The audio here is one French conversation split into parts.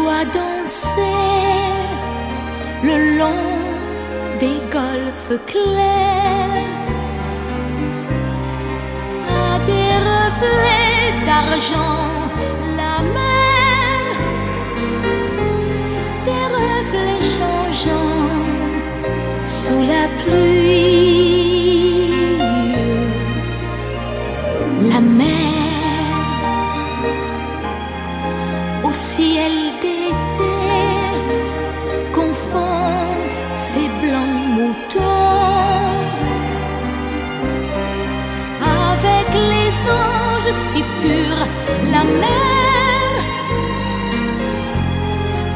voit danser le long des golfes clairs, à des reflets d'argent, la mer, des reflets changeants sous la pluie. La mer au ciel d'été confond ses blancs moutons avec les anges si purs. La mer,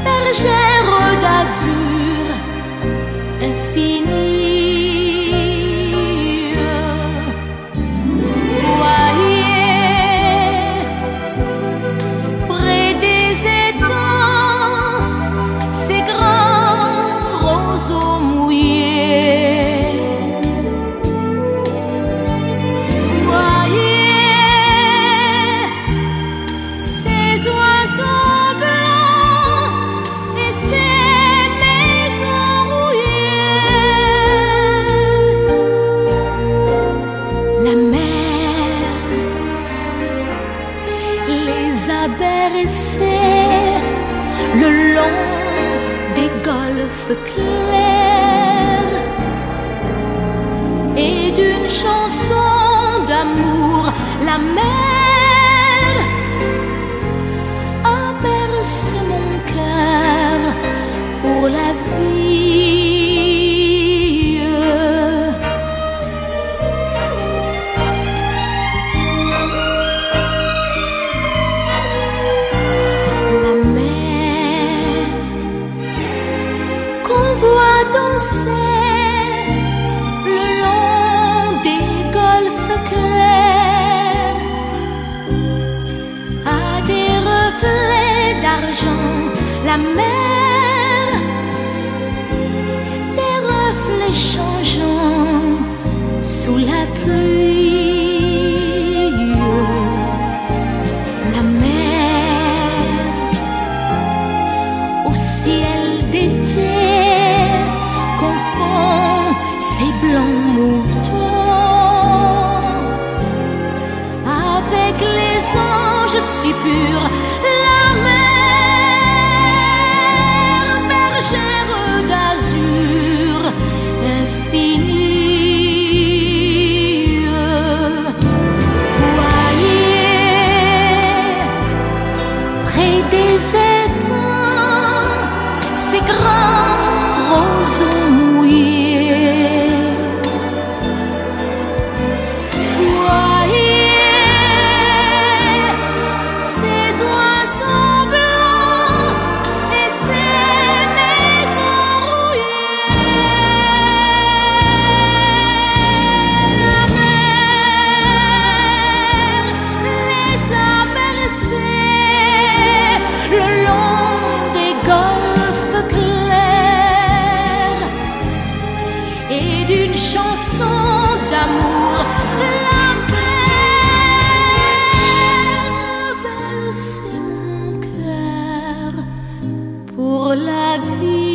bergère d'azur infinie. Le long des golfes clairs et d'une chanson d'amour, la mer a bercé mon cœur pour la vie. Danser le long des golfes clairs, à des reflets d'argent, la mer, des reflets changeants sous la pluie. La mer au ciel d'été ces blancs moutons avec les anges si purs. La mer, bergère d'azur infinie. Voyez près des étangs ces grands roseaux mouillés. D'une chanson d'amour, la mer berce mon cœur pour la vie.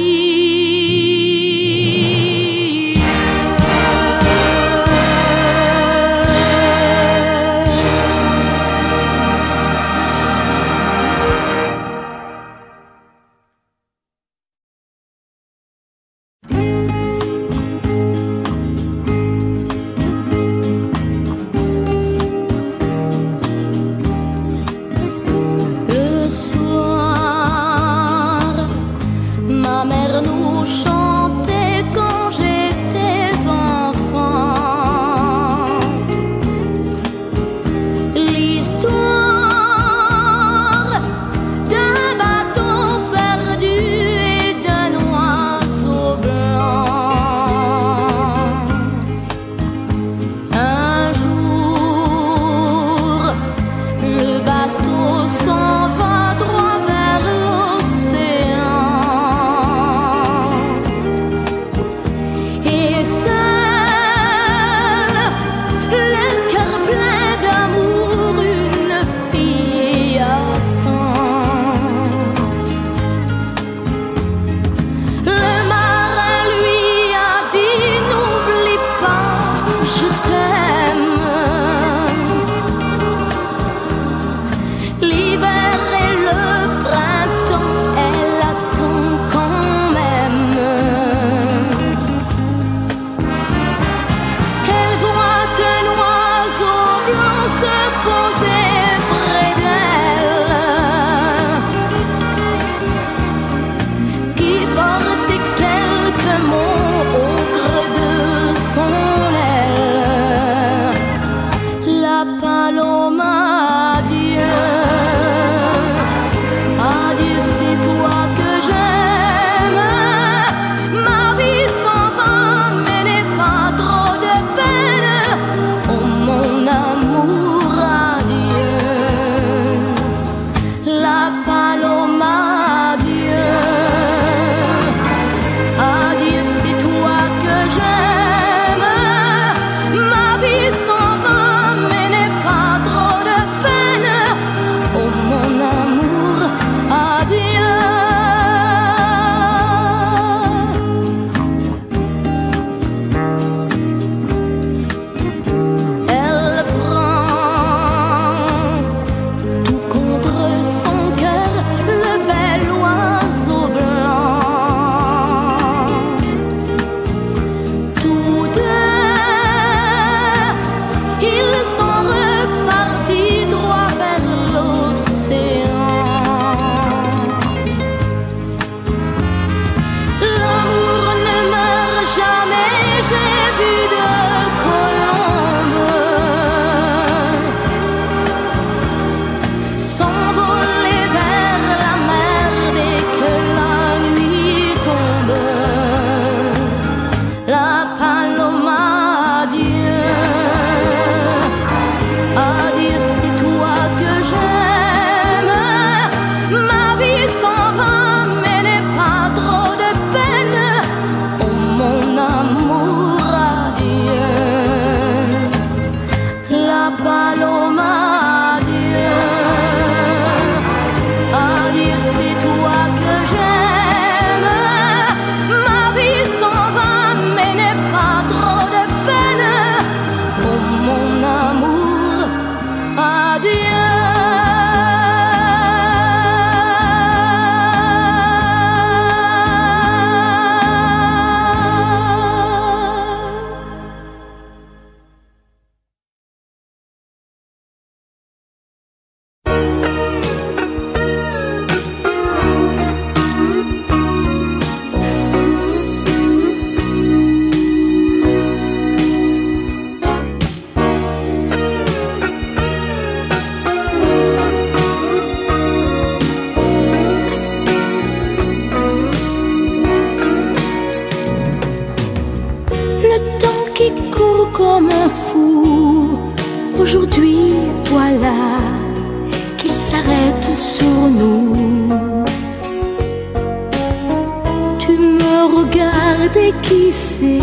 regarder qui c'est.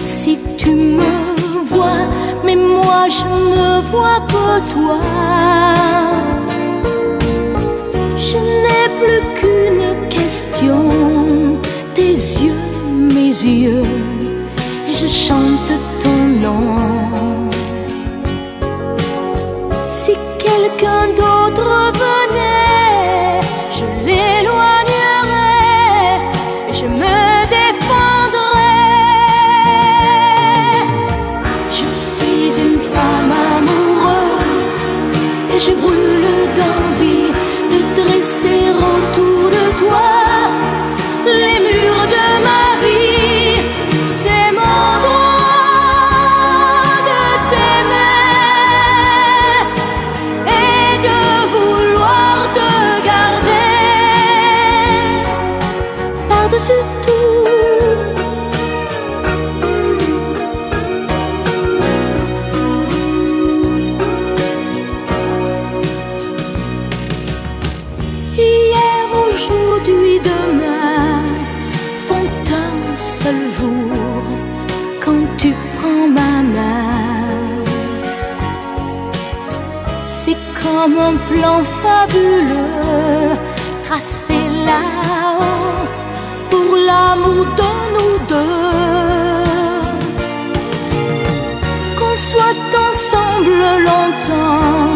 Si tu me vois, mais moi je ne vois que toi. Je n'ai plus qu'une question, tes yeux, mes yeux, et je chante ton nom. Si quelqu'un d'autre venait, je l'éloignerais et je me défendrais. Je suis une femme amoureuse et je brûle d'envie de dresser autour de toi les murs de ma vie. C'est mon droit de t'aimer et de vouloir te garder par-dessus tout. Hier, aujourd'hui, demain font un seul jour quand tu prends ma main. C'est comme un plan fabuleux tracé là-haut pour l'amour de nous deux. Qu'on soit ensemble longtemps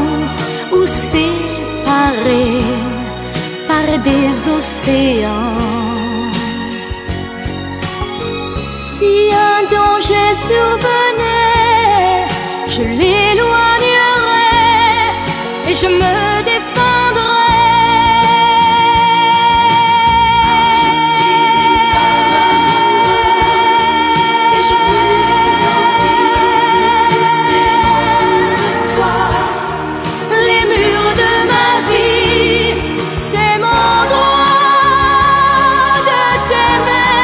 ou séparés par des océans. Si un danger survenait, je l'éloignerais et je me défendrais. Je suis une femme amoureuse et je brûle d'envie de dresser autour de toi les murs de ma vie. C'est mon droit de t'aimer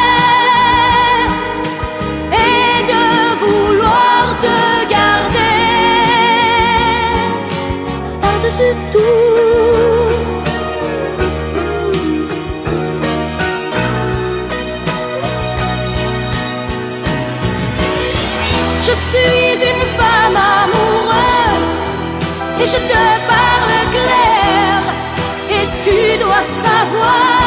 et de vouloir te garder par-dessus tout. Je suis une femme amoureuse et je te parle clair. Et tu dois savoir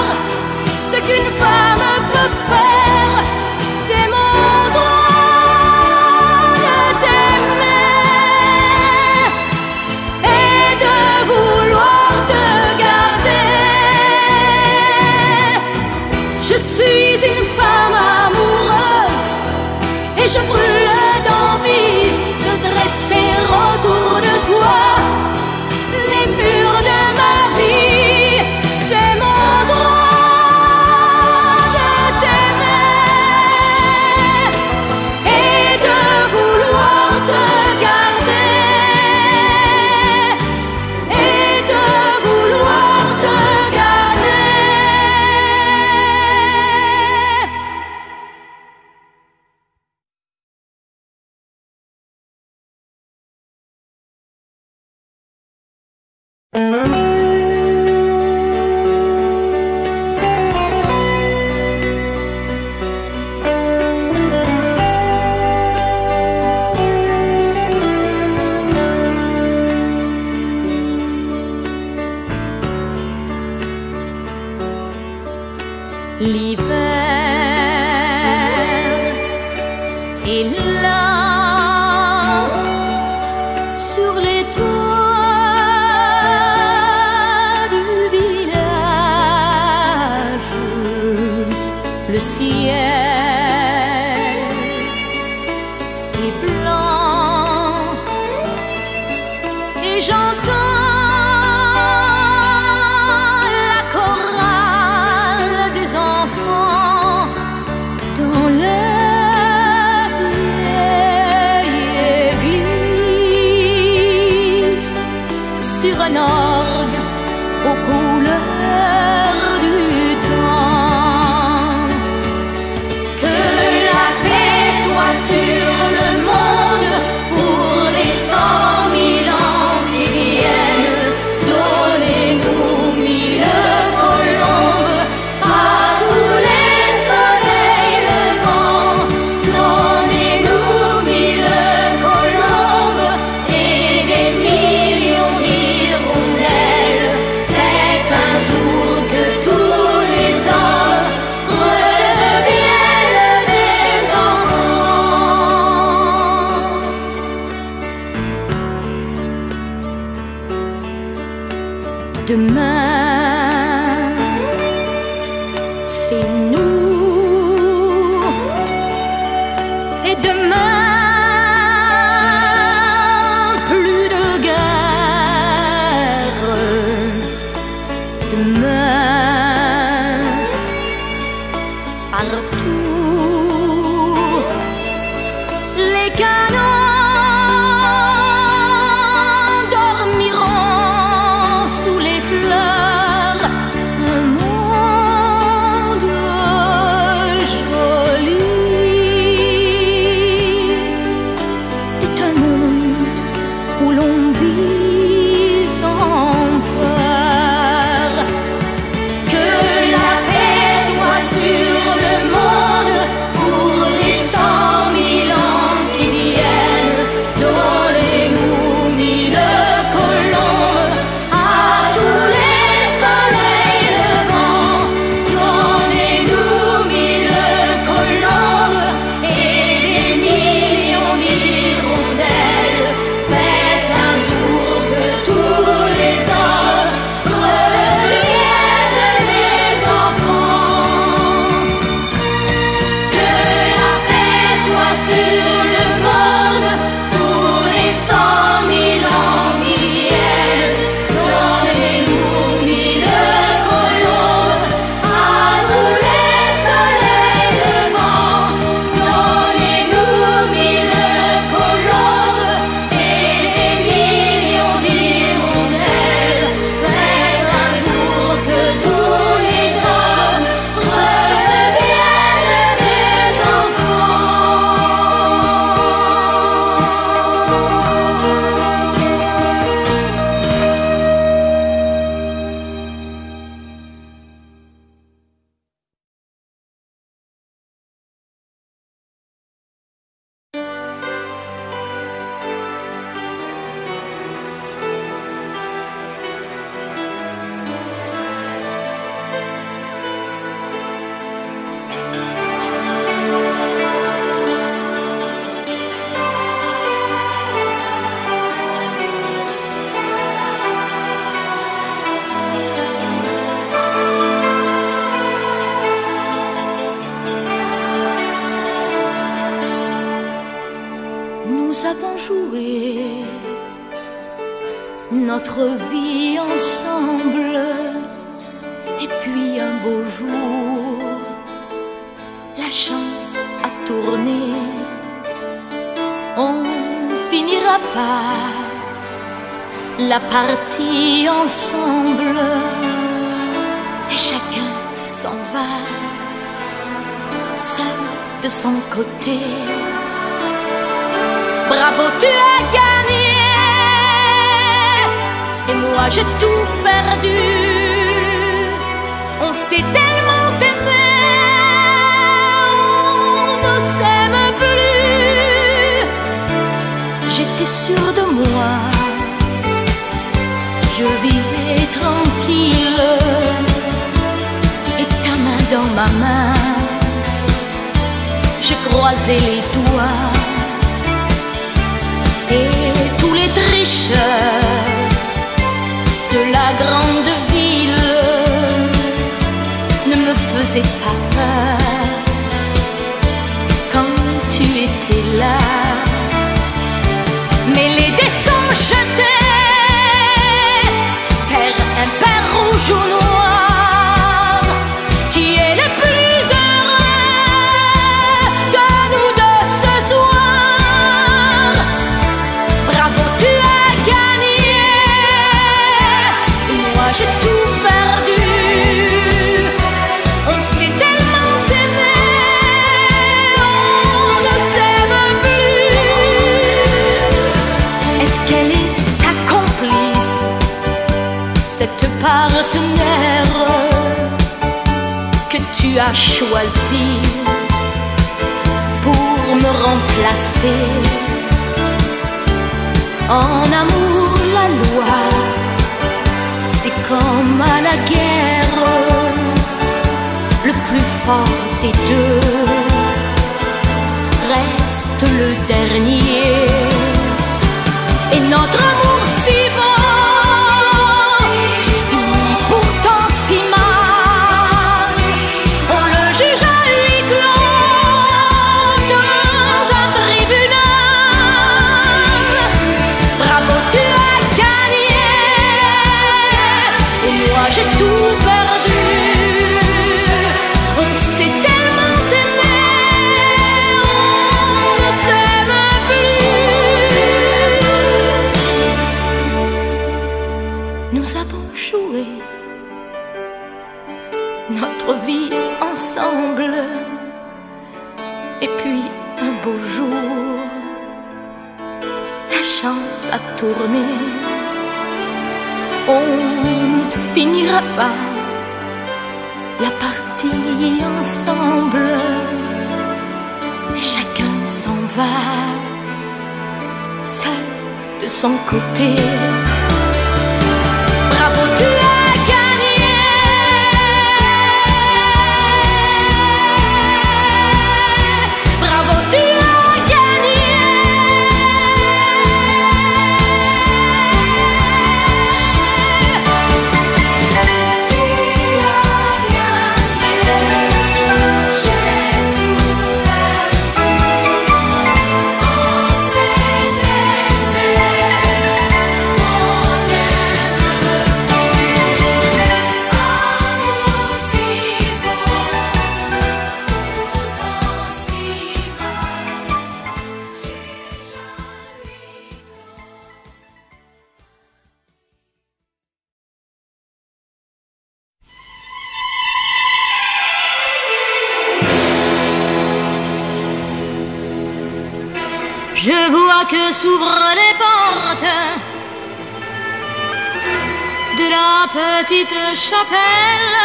ce qu'une femme peut faire. C'est mon droit de t'aimer et de vouloir te garder. Je suis une femme amoureuse et je brûle d'envie de dresser autour de toi les murs de ma vie. C'est mon droit de t'aimer et de vouloir te garder et de vouloir te garder. L'hiver est là sur les toits du village. Le ciel est blanc et j'entends un orgue aux couleurs du temps. notre vie ensemble. Et puis un beau jour, la chance a tourné. On finira par la partie ensemble. Et chacun s'en va, seul de son côté. Bravo, tu as gagné. Et moi j'ai tout perdu. On s'est tellement aimé, on ne s'aime plus. J'étais sûre de moi, je vivais tranquille. Et ta main dans ma main, j'ai croisé les doigts. Et tous les tricheurs de la grande ville ne me faisaient pas peur quand tu étais là. Mais les dés sont jetés, père impair, rouge ou noir, qui est le plus heureux de nous deux ce soir. Bravo, tu as gagné. Moi j'ai tout perdu. On s'est tellement aimé, on ne s'aime plus. Est-ce qu'elle est ta complice, cette partenaire que tu as choisi pour me remplacer? En amour, la loi, c'est comme à la guerre, le plus fort des deux reste le dernier. Et notre amour si beau finit pourtant si mal. On le juge à huis clos dans un tribunal. Bravo, tu as gagné. Et moi j'ai tout perdu. On s'est tellement aimé, on ne s'aime plus. Nous avons joué notre vie ensemble. Et puis un beau jour, la chance a tourné. On ne finira pas la partie ensemble. Et chacun s'en va, seul de son côté. Bravo, tu as gagné. Bravo, tu as gagné. Je vois que s'ouvrent les portes de la petite chapelle.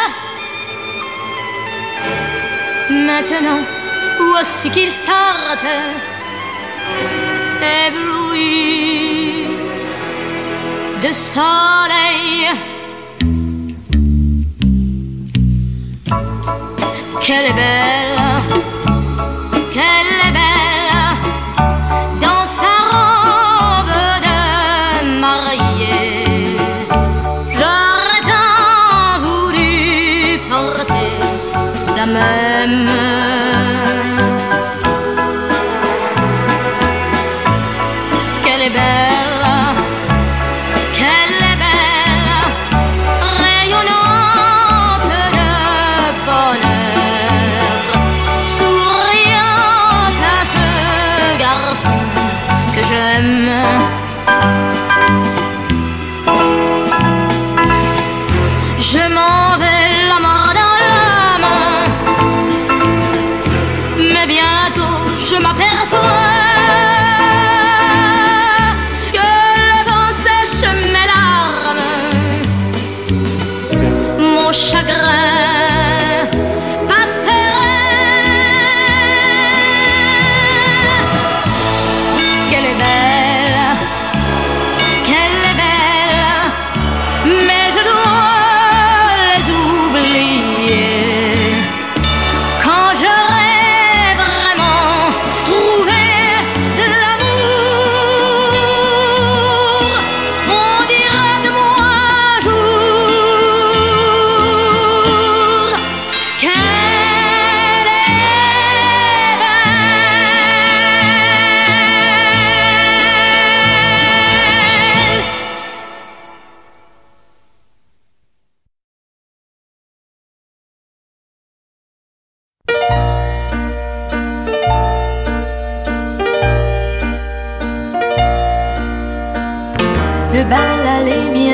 Maintenant, voici qu'ils sortent, éblouis de soleil. Qu'elle est belle, qu'elle est belle, dans sa robe de mariée. J'aurais tant voulu porter la même. Qu'elle est belle, qu'elle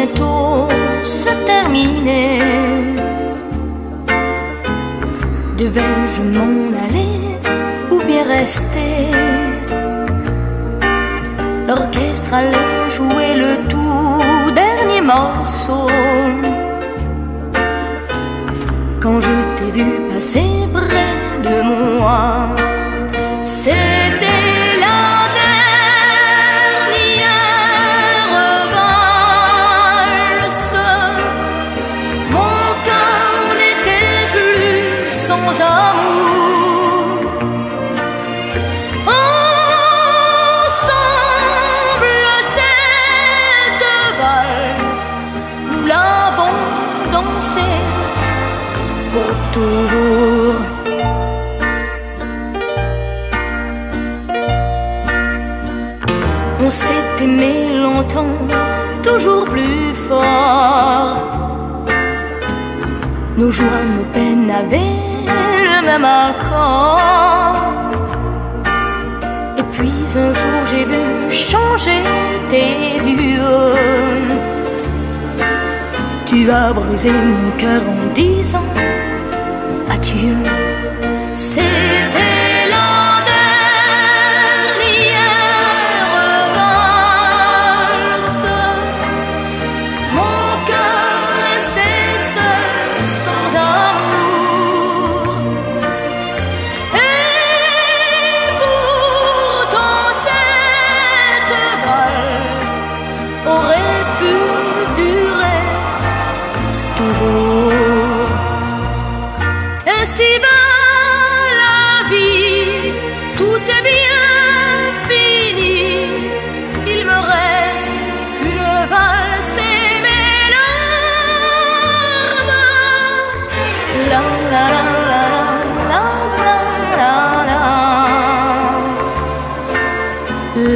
bientôt se terminer. Devais-je m'en aller ou bien rester? L'orchestre allait jouer le tout dernier morceau. Quand je t'ai vu passer près de moi, c'était la dernière valse. Mon cœur n'était plus sans amour. Ensemble, cette valse, nous l'avons dansée pour toujours. On s'est aimé longtemps, toujours plus fort. Nos joies, nos peines avaient le même accord. Et puis un jour j'ai vu changer tes yeux. Tu as brisé mon cœur en disant adieu. C'était la dernière valse. Mon cœur restait seul, sans amour. Et pourtant cette valse aurait pu durer toujours. Ainsi va la vie, tout est bien fini. Il me reste une valse et mes larmes. La la la la la la la la.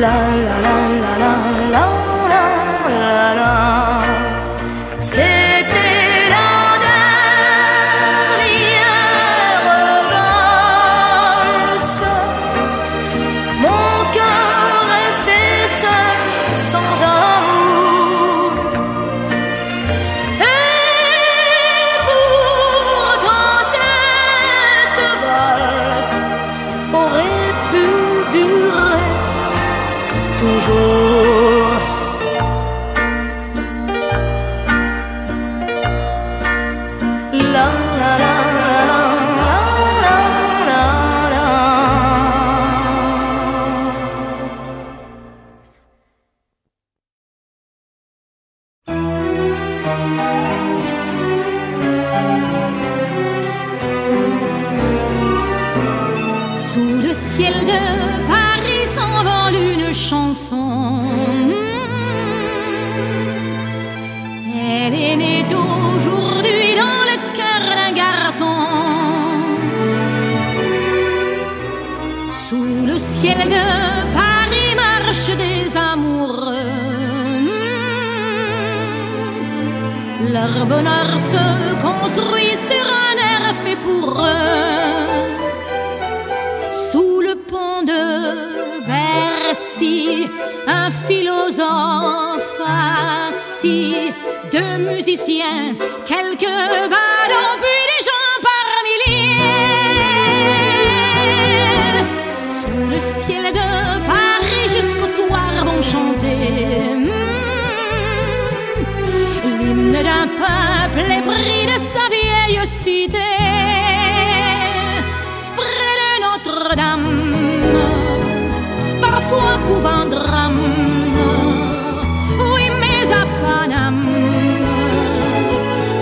La la la la la la la la. C'était la dernière valse. Mon cœur restait seul, sans amour. Et pourtant cette valse aurait pu durer toujours. La la la la la la la la. Sous le ciel de Paris s'envole une chanson. Elle est née d'aujourd'hui dans le cœur d'un garçon. Sous le ciel de Paris marchent des amoureux. Leur bonheur se construit sur un air fait pour eux. Sous le pont de Bercy, un philosophe assis, deux musiciens, quelques ballons, puis des gens par milliers. Sous le ciel de Paris jusqu'au soir vont chanter l'hymne d'un peuple épris de sa vieille cité. Près de Notre-Dame, parfois couvre un drame. Oui, mais à Paname,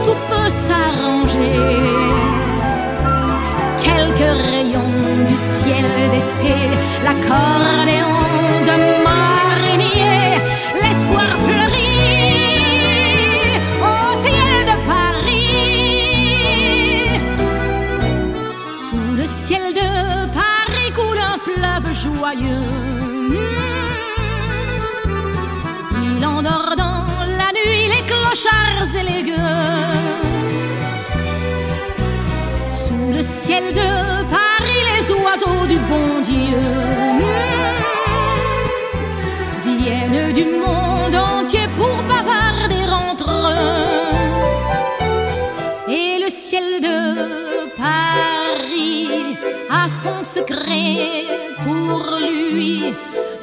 tout peut s'arranger. Quelques rayons du ciel d'été, l'accordéon de marinier, l'espoir fleurit au ciel de Paris. Sous le ciel de Paris coule un fleuve joyeux. Il endort dans la nuit les clochards et les gueux. Sous le ciel de Paris les oiseaux du bon Dieu viennent du monde entier pour bavarder entre pas son secret pour lui.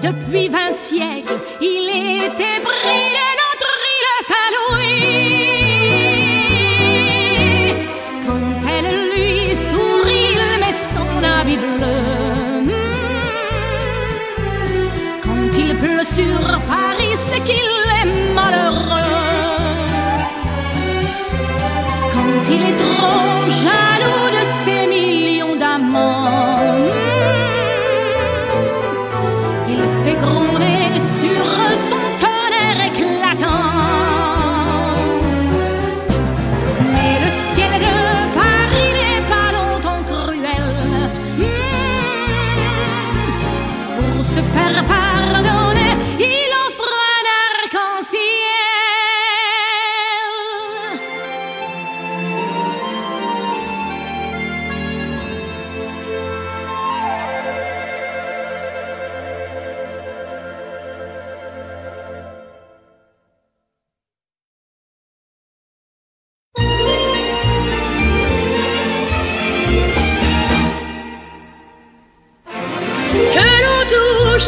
Depuis 20 siècles, il était pris de notre île Saint-Louis. Quand elle lui sourit, il met son habit bleu. Quand il pleut sur Paris, c'est qu'il est malheureux. Quand il est trop jaloux de ses millions d'amants, il fait gronder sur son tonnerre éclatant. Mais le ciel de Paris n'est pas longtemps cruel. Pour se faire pardonner, il offre un arc-en-ciel.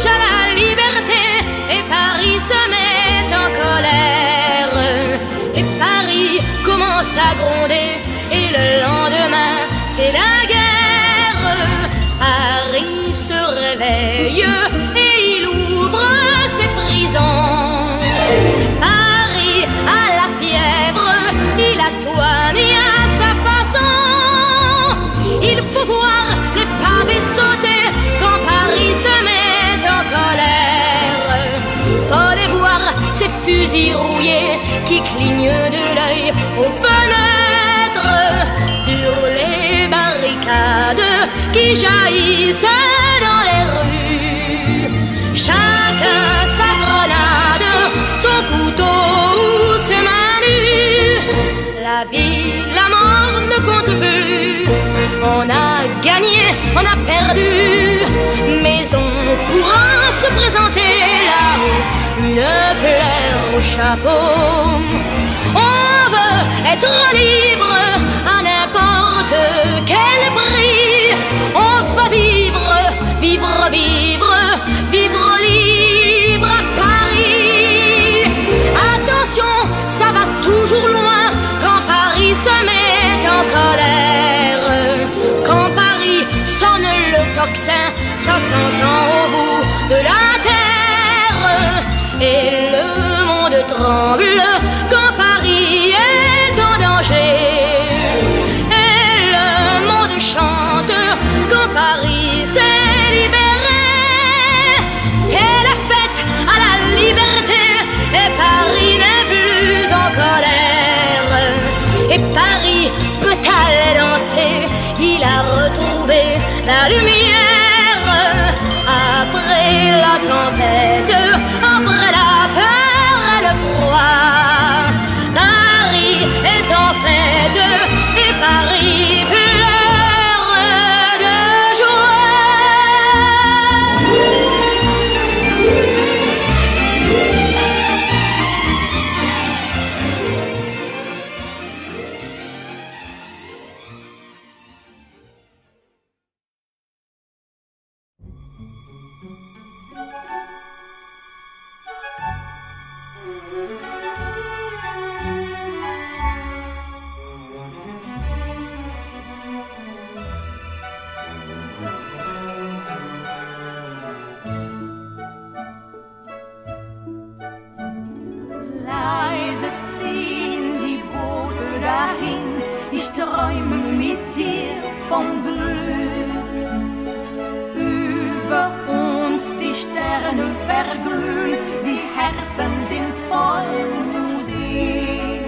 À la liberté et Paris se met en colère. Et Paris commence à gronder et le lendemain c'est la guerre. Paris se réveille et il ouvre ses prisons. Paris a la fièvre, il la soigne à sa façon. Il faut voir les pavés sauter quand Paris se met en colère. Fallait voir ces fusils rouillés qui clignent de l'œil aux fenêtres, sur les barricades qui jaillissent dans les rues. Chacun sa grenade, son couteau ou ses mains nues. La vie, la mort ne compte plus. On a gagné, on a perdu, mais on pourra se présenter là-haut, une fleur au chapeau. On veut être libre à n'importe quel prix. On va vivre, vivre, vivre, vivre libre à Paris. Attention, ça va toujours loin quand Paris se met en colère. Quand Paris sonne le tocsin, ça s'entend au bout de la terre. Et le monde tremble quand Paris est en danger. Et le monde chante quand Paris s'est libéré. C'est la fête à la liberté et Paris n'est plus en colère. Et Paris peut aller danser, il a retrouvé la lumière. Après la tempête, après la peur et le froid, Paris est en fête et Paris pleure de joie. Leise ziehen die Boote dahin, ich träume mit dir vom Glück. Über uns die Sterne verglühen, die Herzen sind voll Musik.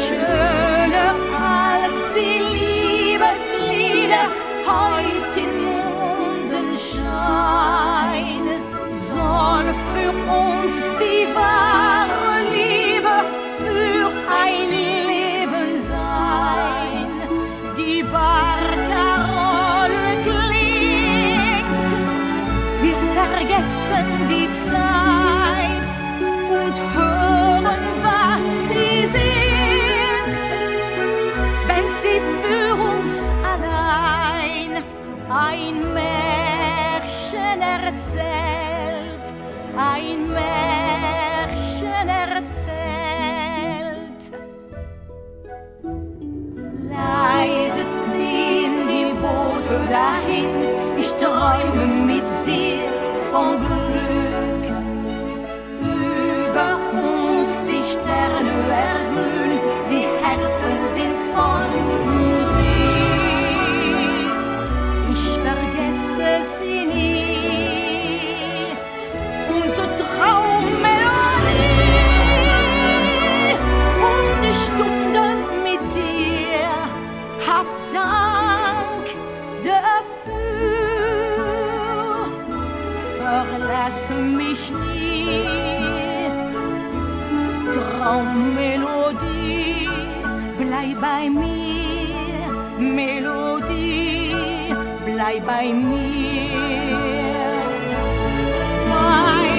Schöner als die Liebeslieder, heute in Mondenschein. Soll für uns die wahre Liebe für ein Leben sein. Die Barcarolle klingt, wir vergessen die Zeit und hören, was sie singt, wenn sie für uns allein von Glück. Über uns die Sterne erglühen, die Herzen sind voll Musik. Ich vergesse sie nie, unsere Traummelodie und die Stunde mit dir. Hab Dank dafür, verlass mich nie. Traummelodie, bleib bei mir. Melodie, bleib bei mir. Bei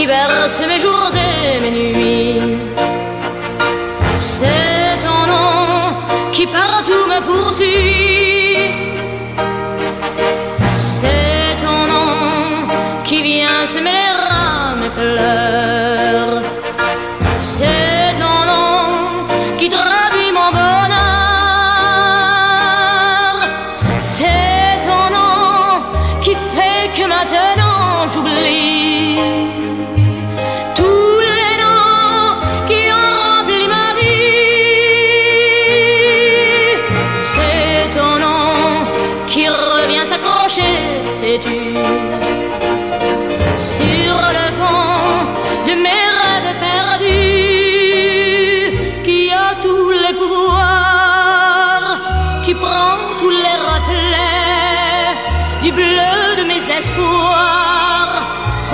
berce mes jours et mes nuits. C'est ton nom qui partout me poursuit. C'est ton nom qui vient semer les rames et pleurs. C'est ton nom qui traduit mon bonheur. C'est ton nom qui fait que maintenant j'oublie tout sur le vent de mes rêves perdus, qui a tous les pouvoirs, qui prend tous les reflets du bleu de mes espoirs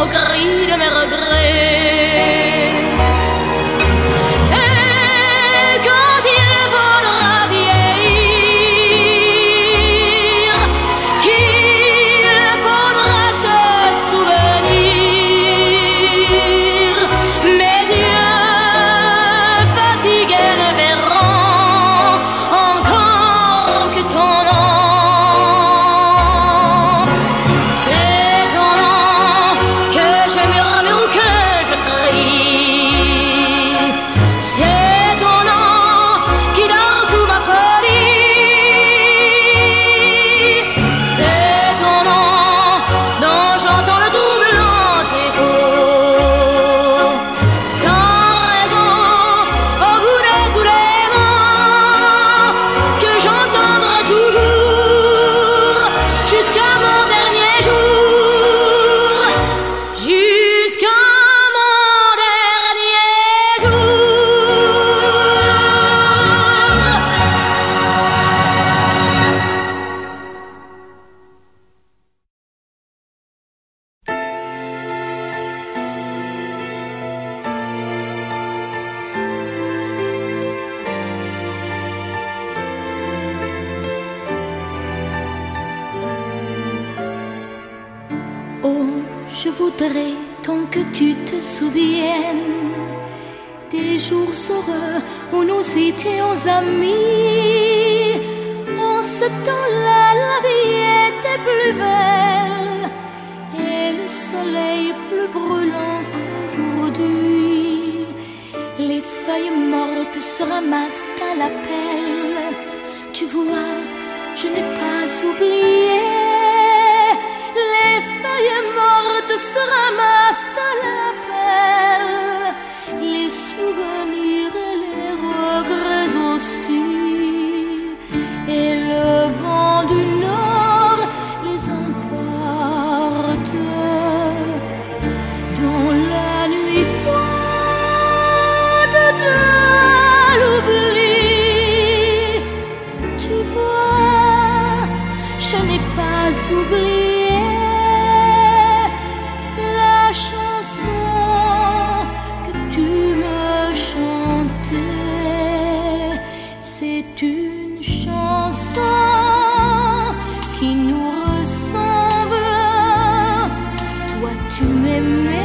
au gris de mes regrets. Et quand il faudra vieillir, qu'il faudra se souvenir, mes yeux fatigués ne verront encore que ton nom. C'est ton nom que je murmure ou que je crie. C'est ton nom qui dort sous ma folie. C'est ton nom dont j'entends le troublant écho. Sans raison, au bout de tous les mots que j'entendrai toujours jusqu'à mon dernier jour. Jusqu'à mon dernier jour. Oh, je voudrais tant que tu te souviennes des jours heureux où nous étions amis. En ce temps-là, la vie était plus belle et le soleil plus brûlant qu'aujourd'hui. Les feuilles mortes se ramassent à la pelle. Tu vois, je n'ai pas oublié. Les feuilles mortes se ramassent à la pelle, les souvenirs et les regrets aussi. Et le vent du nord les emporte dans la nuit froide de l'oubli. Tu vois, je n'ai pas oublié la chanson que tu me chantais. C'est une chanson qui nous ressemble. Toi tu m'aimais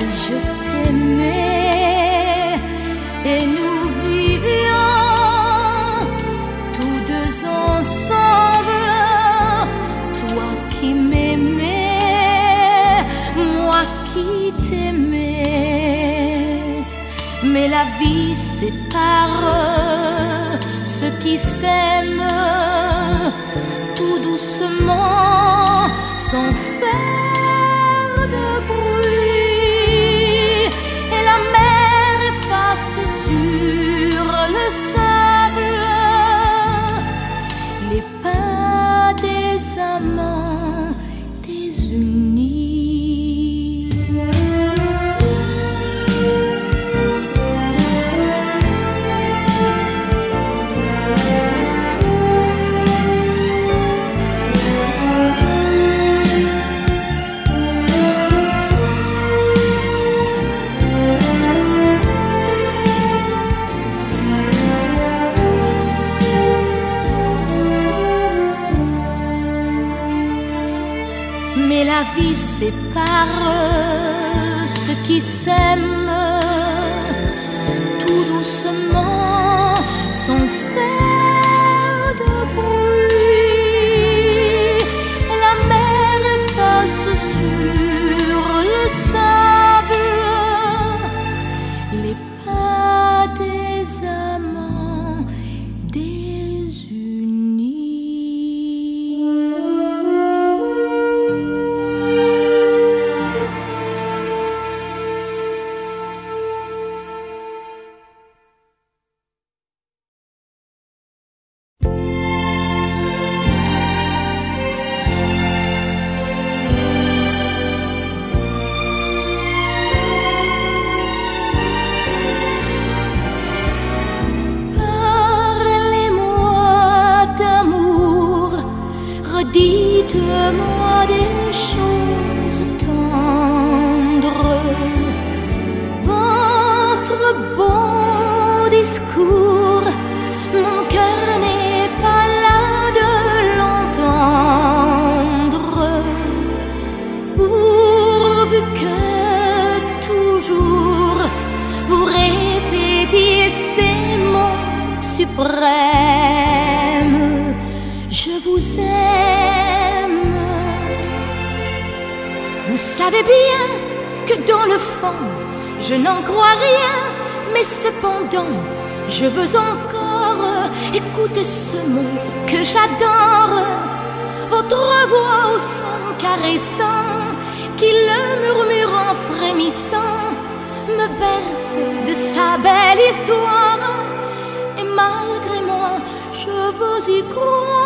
et je t'aimais, et nous vivions tous deux ensemble. Toi qui m'aimais, moi qui t'aimais. Mais la vie sépare ceux qui s'aiment tout doucement, sans faire de bruit. Et la mer efface sur le sable les pas des amants désunis. Mais la vie sépare ceux qui s'aiment tout doucement, sans faire de bruit. Et la mer efface sur le sable les pas des amants désunis. Dites-moi des choses tendres. Votre bon discours, mon cœur n'est pas là de l'entendre. Pourvu que toujours vous répétiez ces mots suprêmes: je vous aime. Vous savez bien que dans le fond, je n'en crois rien, mais cependant, je veux encore écouter ce mot que j'adore. Votre voix au son caressant, qui le murmure en frémissant, me berce de sa belle histoire. Et malgré moi, je veux y croire.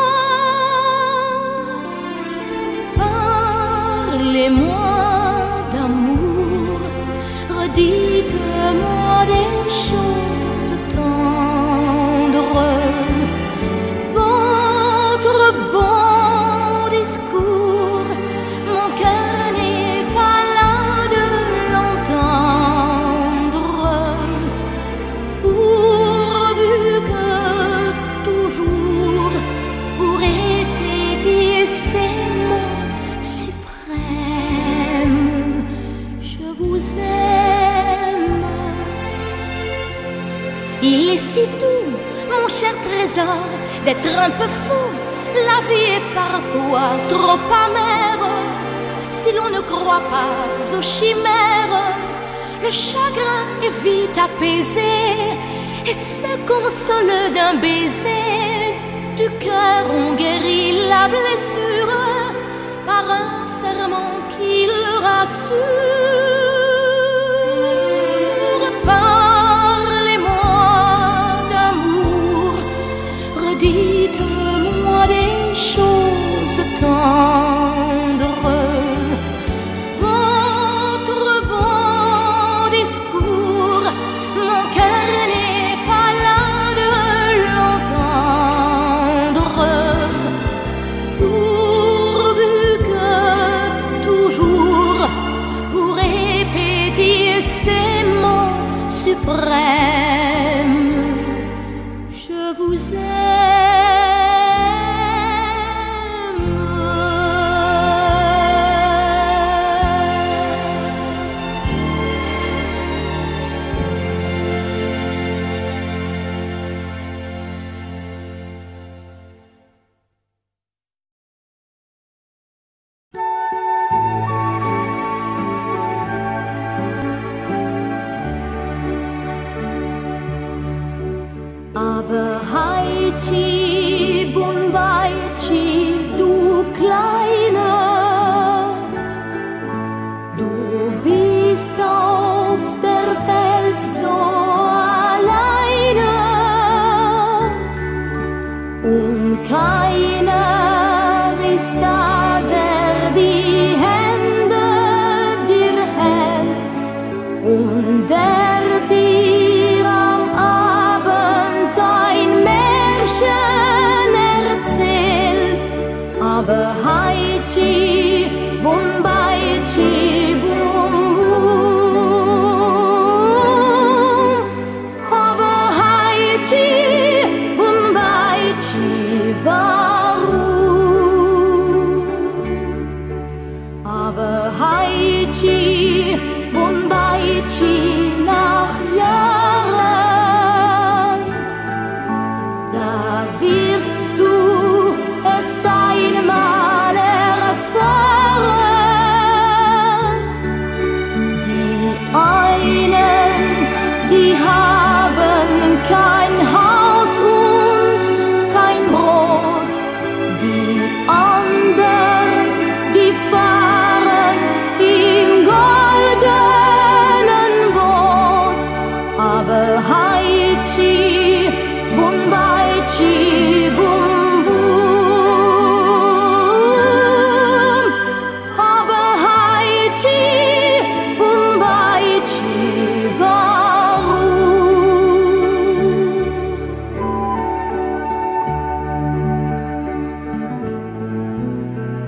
Parlez-moi d'amour, redites-moi des choses tendres. Votre bon discours, mon cœur n'est pas là de l'entendre. Pourvu que toujours vous répétiez ces mots suprêmes: je vous aime. Il est si doux, mon cher trésor, d'être un peu fou. La vie est parfois trop amère si l'on ne croit pas aux chimères. Le chagrin est vite apaisé et se console d'un baiser. Du cœur on guérit la blessure par un serment qui le rassure. Parlez-moi d'amour, redites-moi des choses tendres. Votre bon discours, mon cœur n'est pas là de l'entendre.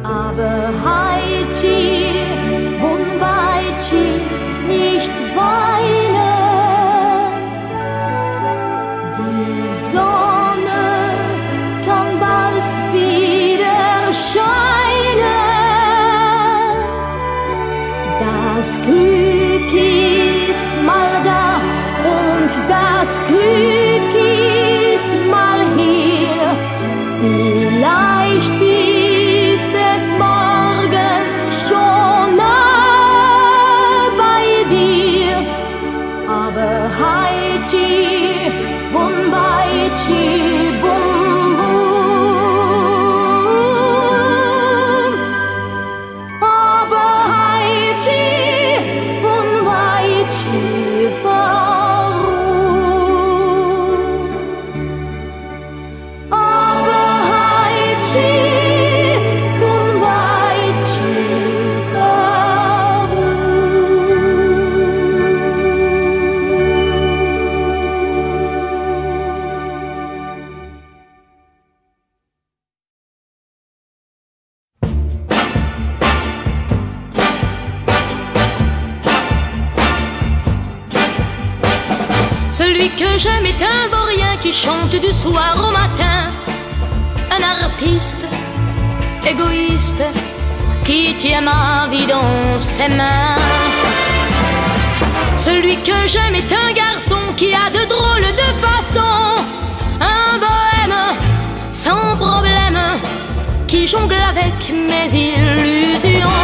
Aber Haiti, Mumbai, nicht weinen. Die Sonne kann bald wieder scheinen. Das Glück ist mal da und das Glück ist mal hier. Vielleicht ist es morgen schon nah bei dir. Aber Haiti, Mumbai, bum bum. Aber Haiti, Mumbai, warum? Aber Haiti, Mumbai, warum? Celui que j'aime est un vaurien qui chante du soir au matin. Un artiste égoïste qui tient ma vie dans ses mains. Celui que j'aime est un garçon qui a de drôles de façons. Un bohème sans problème qui jongle avec mes illusions.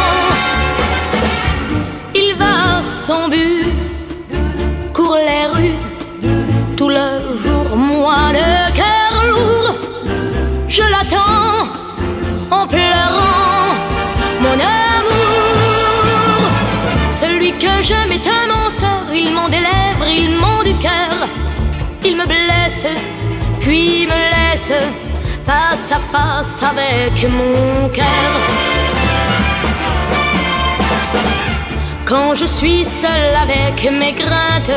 Il va à son but, court les rues tout le jour, moi le cœur lourd, je l'attends en pleurant mon amour. Celui que j'aime est un menteur, il ment des lèvres, il ment du cœur. Il me blesse, puis me laisse face à face avec mon cœur. Quand je suis seule avec mes craintes,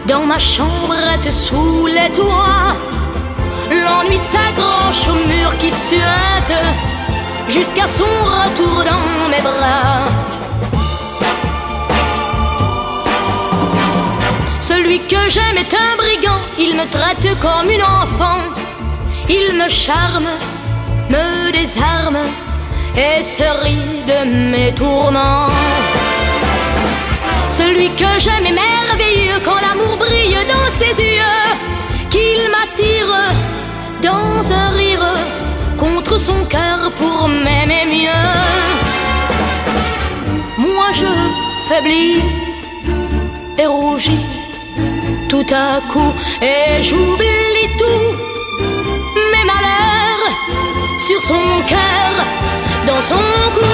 dans ma chambrette sous les toits, l'ennui s'accroche au mur qui suinte jusqu'à son retour dans mes bras. Celui que j'aime est un brigand, il me traite comme une enfant. Il me charme, me désarme et se rit de mes tourments. Celui que j'aime est merveilleux quand l'amour brille dans ses yeux, qu'il m'attire dans un rire contre son cœur pour m'aimer mieux. Moi je faiblis et rougis tout à coup et j'oublie tout mes malheurs sur son cœur, dans son cou.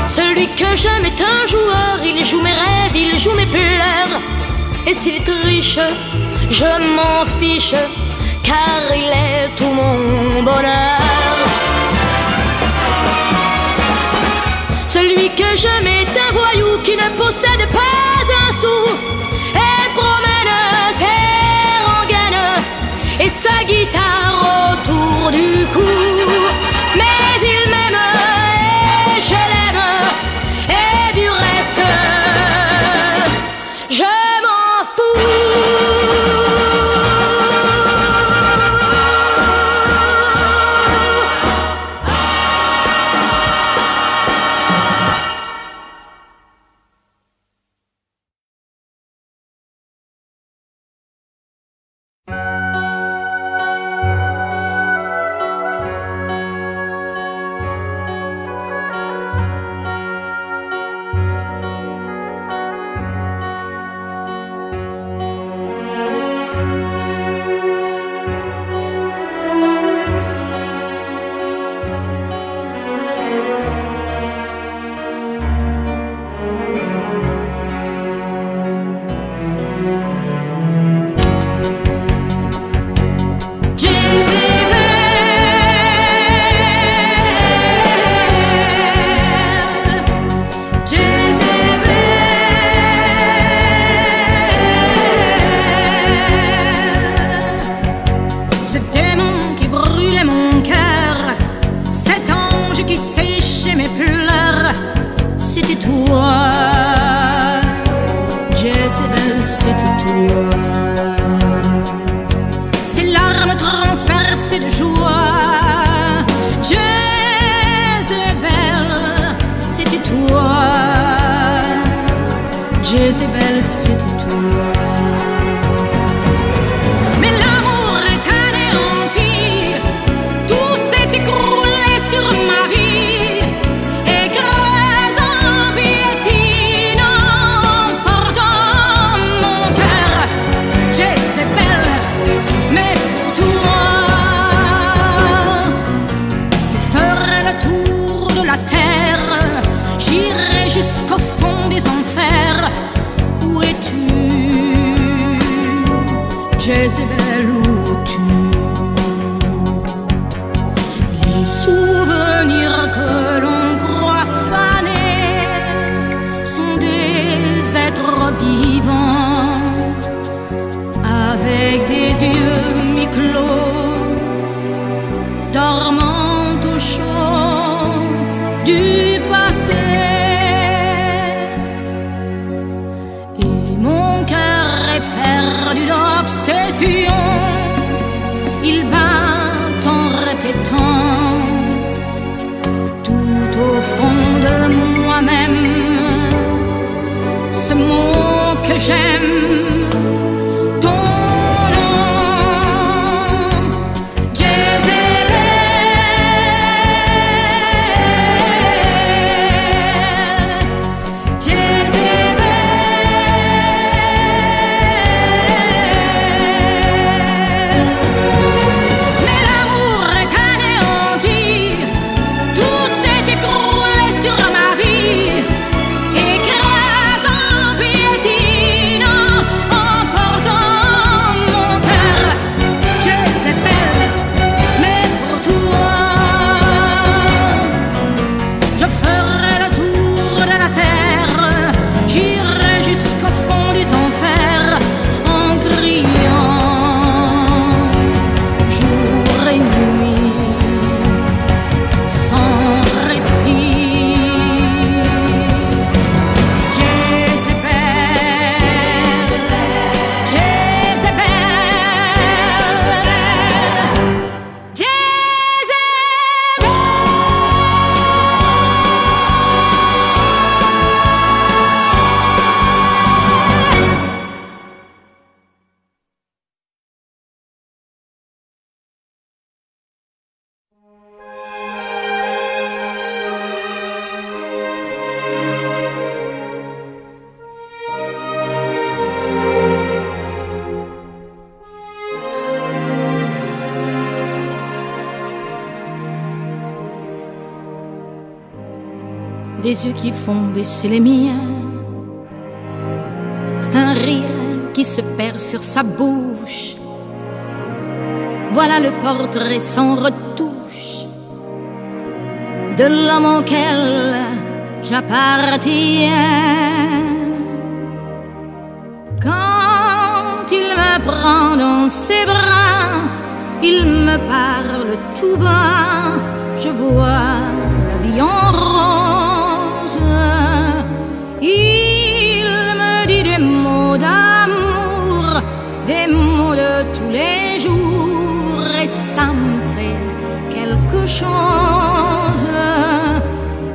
Celui que j'aime est un joueur, il joue mes rêves, il joue mes pleurs. Et s'il triche, je m'en fiche, car il est tout mon bonheur. Celui que j'aime est un voyou qui ne possède pas un sou et promène ses rengaines et sa guitare autour du cou. Mais il m'aime et je l'aime, et du reste je m'en fous. c'était toi. Ses larmes transpercées de joie, Jézabel, c'était toi. Jézabel, c'était toi. Mais l'amour est anéanti, tout s'est écroulé sur ma vie, écrasant, piétinant, portant mon cœur. Jézabel, mais pour toi, je ferai le tour de la terre, j'irai jusqu'au fond des enfers. Où es-tu, Jézabel, où es-tu? Les souvenirs que l'on croit fanés sont des êtres vivants, avec des yeux mi-clos, dormant au chaud du passé. Perdu d'obsession, il bat en répétant tout au fond de moi-même ce mot que j'aime, ton nom, des yeux qui font baisser les miens, un rire qui se perd sur sa bouche. Voilà le portrait sans retouche de l'homme auquel j'appartiens. Quand il me prend dans ses bras, il me parle tout bas, je vois la vie en rose. Il me dit des mots d'amour, des mots de tous les jours, et ça me fait quelque chose.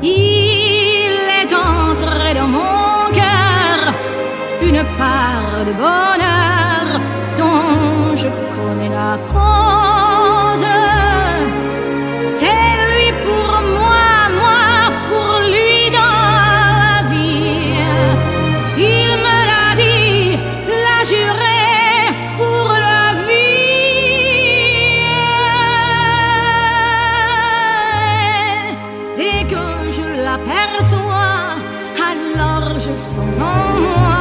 Il est entré dans mon cœur une part de bonheur dont je connais la cause. C'est lui pour moi, moi pour lui dans la vie. Il me l'a dit, l'a juré pour la vie. Dès que je l'aperçois, alors je sens en moi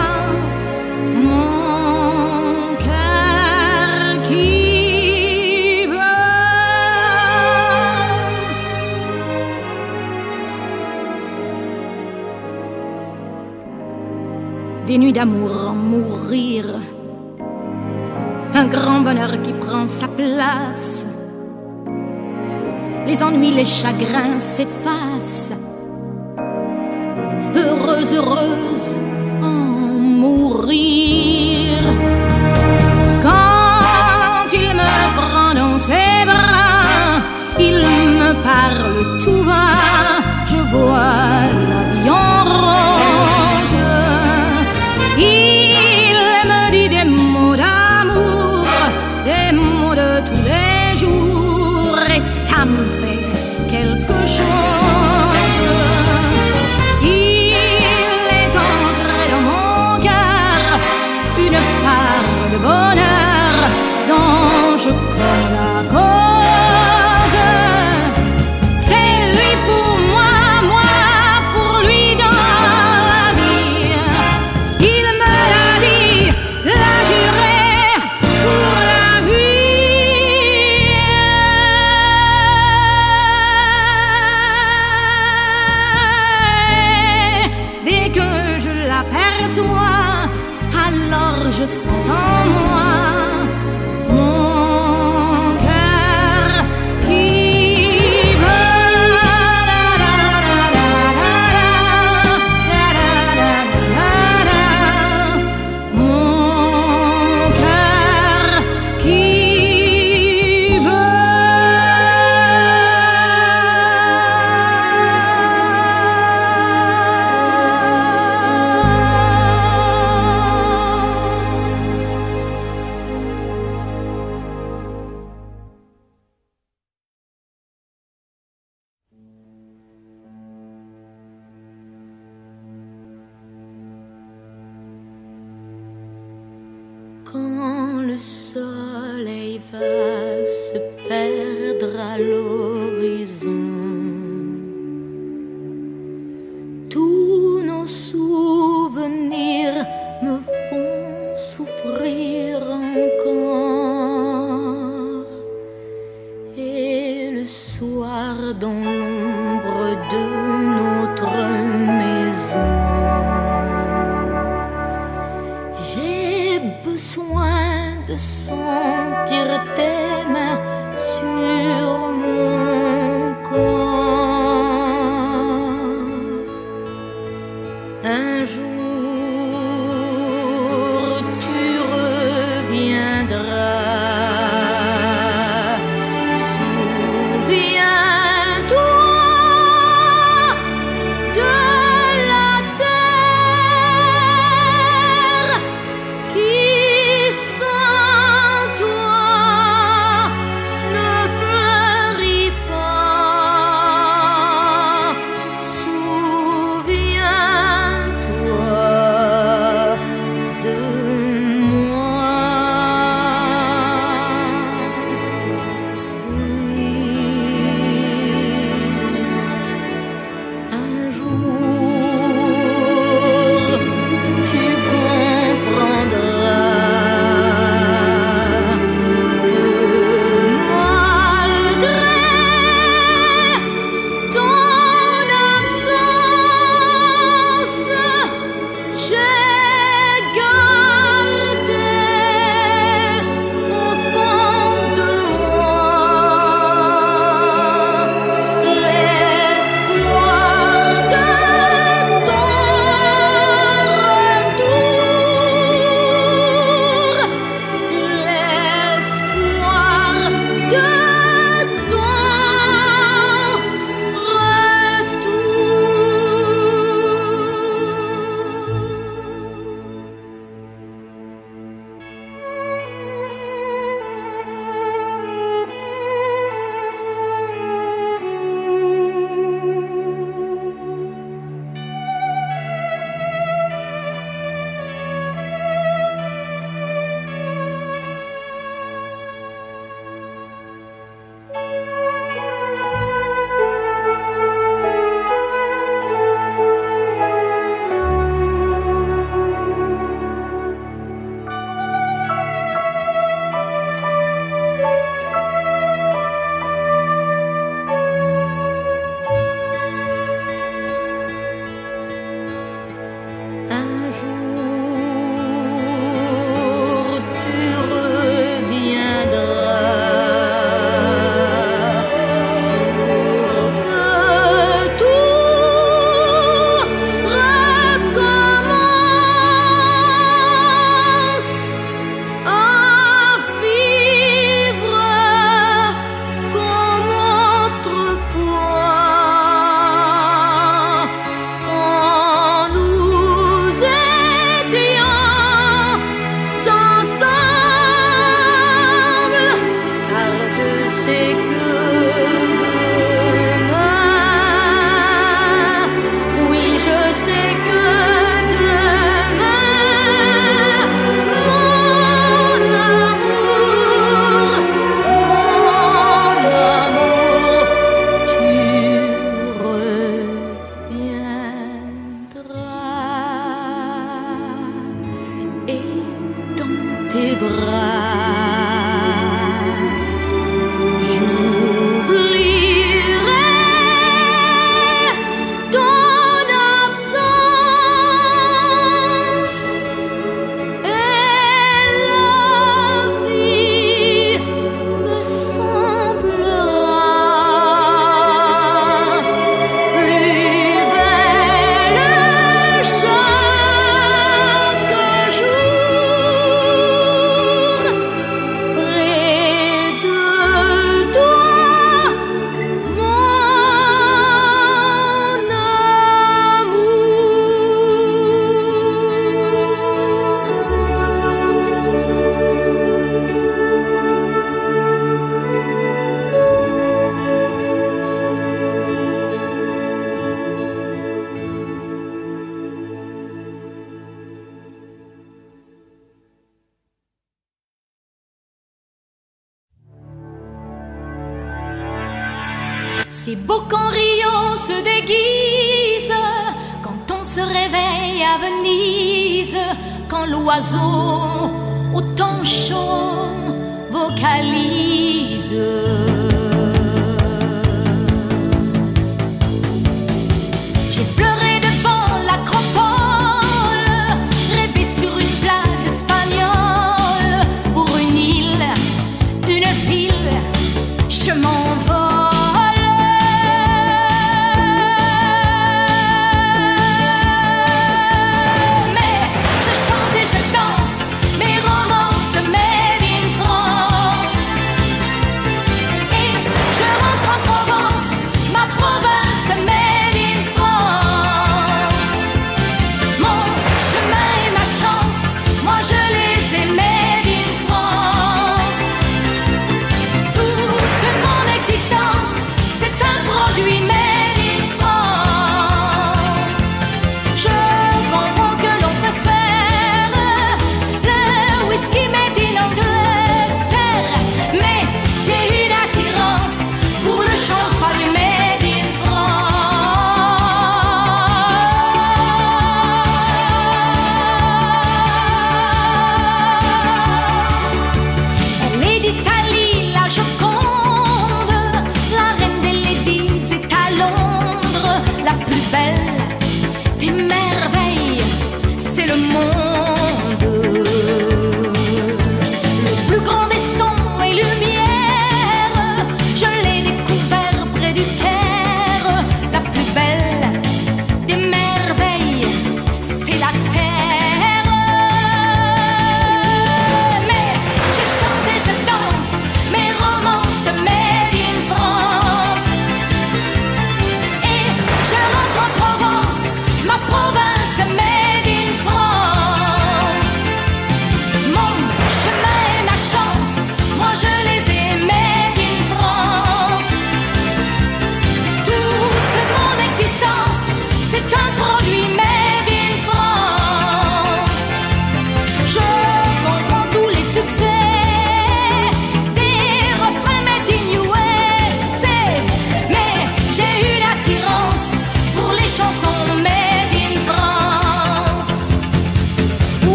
mon cœur qui bat. Des nuits d'amour en mourir, un grand bonheur qui prend sa place. Les ennuis, les chagrins s'effacent. Heureuse, heureuse en mourir. parle tout bas, je vois la vie en rose. Il me dit des mots d'amour, des mots de tous les jours, et ça me fait quelque chose. Il est entré dans mon cœur une part de bonheur dont je connais la cause. C'est lui pour moi, moi pour lui dans la vie. Il me l'a dit, l'a juré pour la vie. Dès que je l'aperçois, alors je sens en moi mon cœur qui bat. Mon cœur qui Quand le soleil va se perdre à l'horizon, tous nos souvenirs me font souffrir encore. Et le soir, dans l'ombre de notre maison, j'ai besoin de sentir tes mains sur mon corps. Un jour tu reviendras. Souviens-toi de la terre qui sans tes bras. C'est beau quand Rio se déguise, quand on se réveille à Venise, quand l'oiseau au temps chaud vocalise. J'ai pleuré devant l'acropole, rêvé sur une plage espagnole, pour une île, une ville, je m'envole.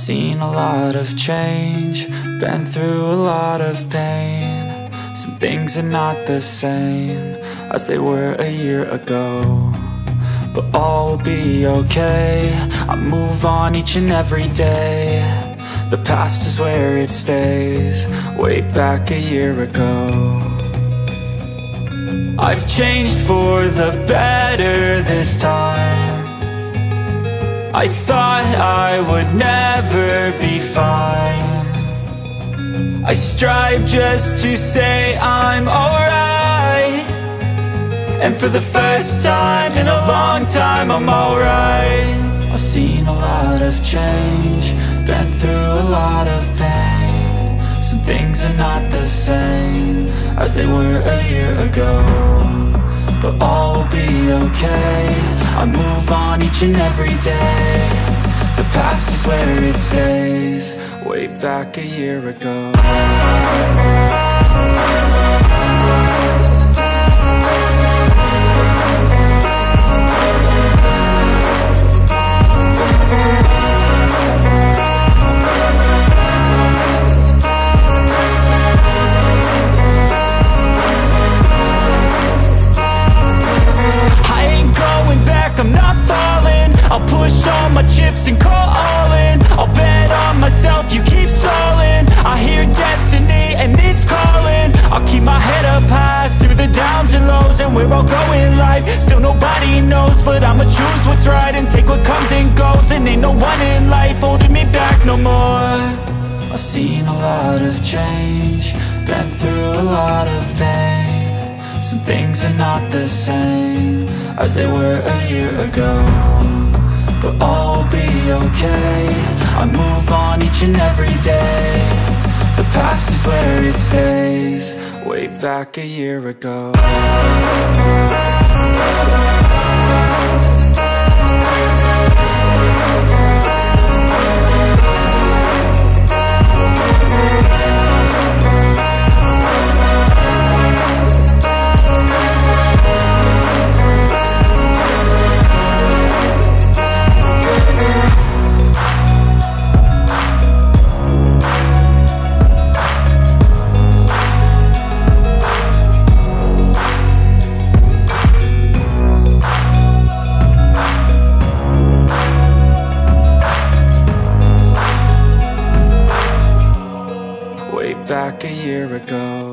seen a lot of change, been through a lot of pain. Some things are not the same as they were a year ago, but all will be okay. I move on each and every day. The past is where it stays, way back a year ago. I've changed for the better this time. I thought I would never be fine. I strive just to say I'm alright, and for the first time in a long time I'm alright. I've seen a lot of change, been through a lot of pain. Some things are not the same as they were a year ago, but all will be okay. I move on each and every day. The past is where it stays, way back a year ago. I'm not falling, I'll push all my chips and call all in. I'll bet on myself, you keep stalling. I hear destiny and it's calling. I'll keep my head up high through the downs and lows, and where I'll go in life, still nobody knows. But I'ma choose what's right and take what comes and goes, and ain't no one in life holding me back no more. I've seen a lot of change, been through a lot of pain. Some things are not the same as they were a year ago, but all will be okay. I move on each and every day. The past is where it stays, way back a year ago. Back a year ago.